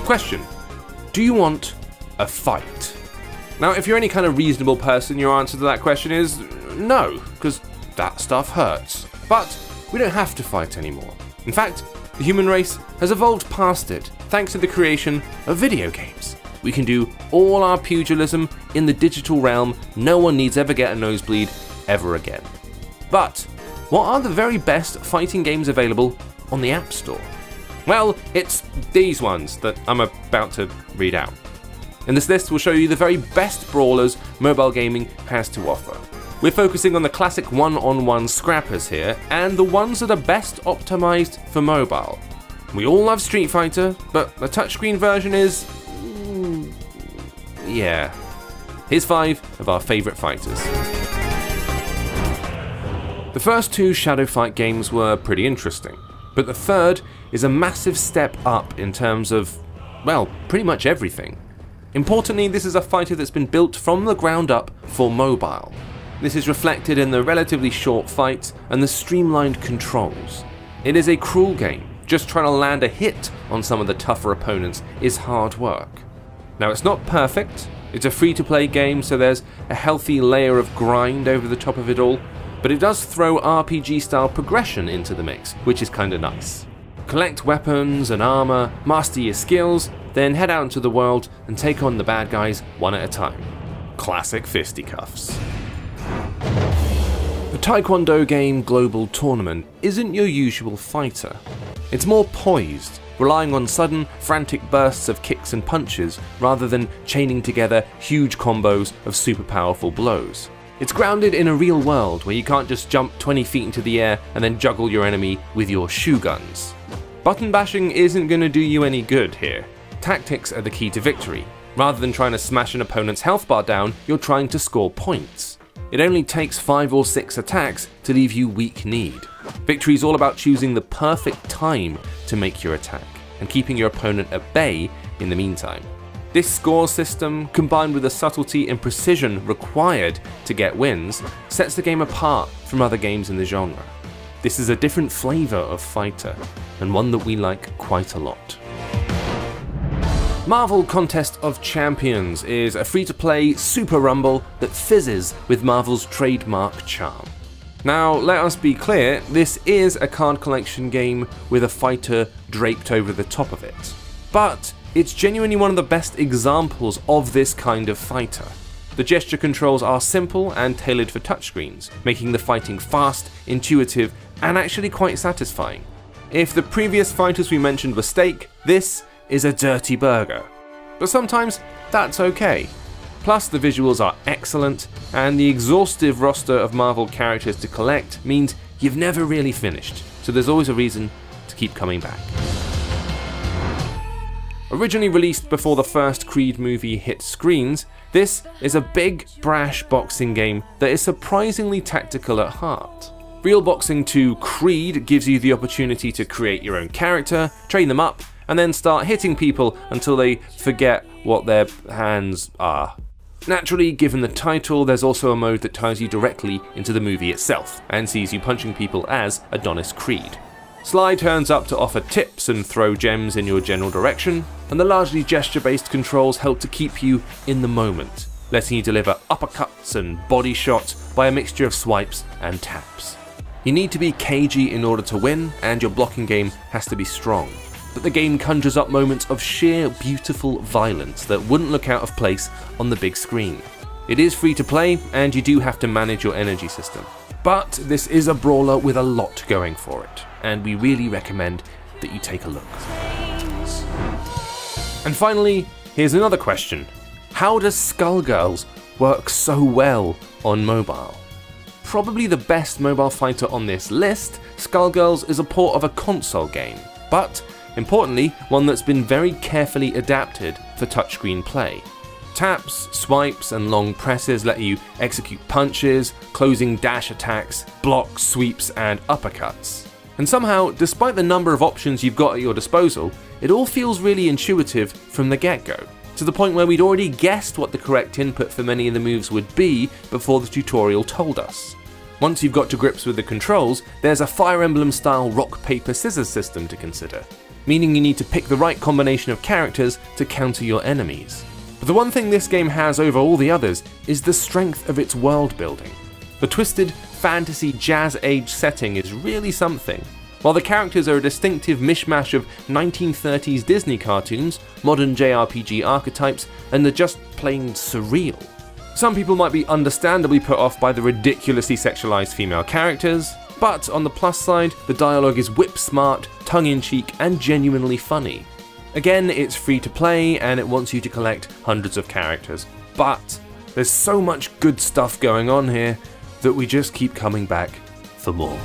Question: do you want a fight? Now, if you're any kind of reasonable person, your answer to that question is no, because that stuff hurts. But we don't have to fight anymore. In fact, the human race has evolved past it thanks to the creation of video games. We can do all our pugilism in the digital realm. No one needs ever get a nosebleed ever again. But what are the very best fighting games available on the App Store? Well, it's these ones that I'm about to read out. In this list, we'll show you the very best brawlers mobile gaming has to offer. We're focusing on the classic one-on-one scrappers here, and the ones that are best optimized for mobile. We all love Street Fighter, but the touchscreen version is... yeah. Here's 5 of our favourite fighters. The first 2 Shadow Fight games were pretty interesting, but the third is a massive step up in terms of, well, pretty much everything. Importantly, this is a fighter that's been built from the ground up for mobile. This is reflected in the relatively short fights and the streamlined controls. It is a cruel game. Just trying to land a hit on some of the tougher opponents is hard work. Now, it's not perfect. It's a free-to-play game, so there's a healthy layer of grind over the top of it all, but it does throw RPG-style progression into the mix, which is kinda nice. Collect weapons and armor, master your skills, then head out into the world and take on the bad guys one at a time. Classic fisticuffs. The Taekwondo game Global Tournament isn't your usual fighter. It's more poised, relying on sudden, frantic bursts of kicks and punches rather than chaining together huge combos of super powerful blows. It's grounded in a real world where you can't just jump 20 feet into the air and then juggle your enemy with your shoe guns. Button bashing isn't going to do you any good here. Tactics are the key to victory. Rather than trying to smash an opponent's health bar down, you're trying to score points. It only takes 5 or 6 attacks to leave you weak-kneed. Victory is all about choosing the perfect time to make your attack, and keeping your opponent at bay in the meantime. This score system, combined with the subtlety and precision required to get wins, sets the game apart from other games in the genre. This is a different flavour of fighter, and one that we like quite a lot. Marvel Contest of Champions is a free-to-play super rumble that fizzes with Marvel's trademark charm. Now, let us be clear, this is a card collection game with a fighter draped over the top of it. But it's genuinely one of the best examples of this kind of fighter. The gesture controls are simple and tailored for touchscreens, making the fighting fast, intuitive, and actually quite satisfying. If the previous fighters we mentioned were steak, this is a dirty burger. But sometimes that's okay. Plus, the visuals are excellent, and the exhaustive roster of Marvel characters to collect means you've never really finished, so there's always a reason to keep coming back. Originally released before the first Creed movie hit screens, this is a big, brash boxing game that is surprisingly tactical at heart. Real Boxing 2 Creed gives you the opportunity to create your own character, train them up, and then start hitting people until they forget what their hands are. Naturally, given the title, there's also a mode that ties you directly into the movie itself, and sees you punching people as Adonis Creed. Sly turns up to offer tips and throw gems in your general direction, and the largely gesture-based controls help to keep you in the moment, letting you deliver uppercuts and body shots by a mixture of swipes and taps. You need to be cagey in order to win, and your blocking game has to be strong. But the game conjures up moments of sheer beautiful violence that wouldn't look out of place on the big screen. It is free to play, and you do have to manage your energy system. But this is a brawler with a lot going for it, and we really recommend that you take a look. And finally, here's another question. How does Skullgirls work so well on mobile? Probably the best mobile fighter on this list, Skullgirls is a port of a console game, but importantly, one that's been very carefully adapted for touchscreen play. Taps, swipes, and long presses let you execute punches, closing dash attacks, blocks, sweeps, and uppercuts. And somehow, despite the number of options you've got at your disposal, it all feels really intuitive from the get-go, to the point where we'd already guessed what the correct input for many of the moves would be before the tutorial told us. Once you've got to grips with the controls, there's a Fire Emblem-style rock, paper, scissors system to consider. meaning you need to pick the right combination of characters to counter your enemies. But the one thing this game has over all the others is the strength of its world building. The twisted, fantasy jazz-age setting is really something, while the characters are a distinctive mishmash of 1930s Disney cartoons, modern JRPG archetypes, and they're just plain surreal. Some people might be understandably put off by the ridiculously sexualized female characters, but on the plus side, the dialogue is whip-smart, tongue-in-cheek, and genuinely funny. Again, it's free to play, and it wants you to collect hundreds of characters, but there's so much good stuff going on here that we just keep coming back for more.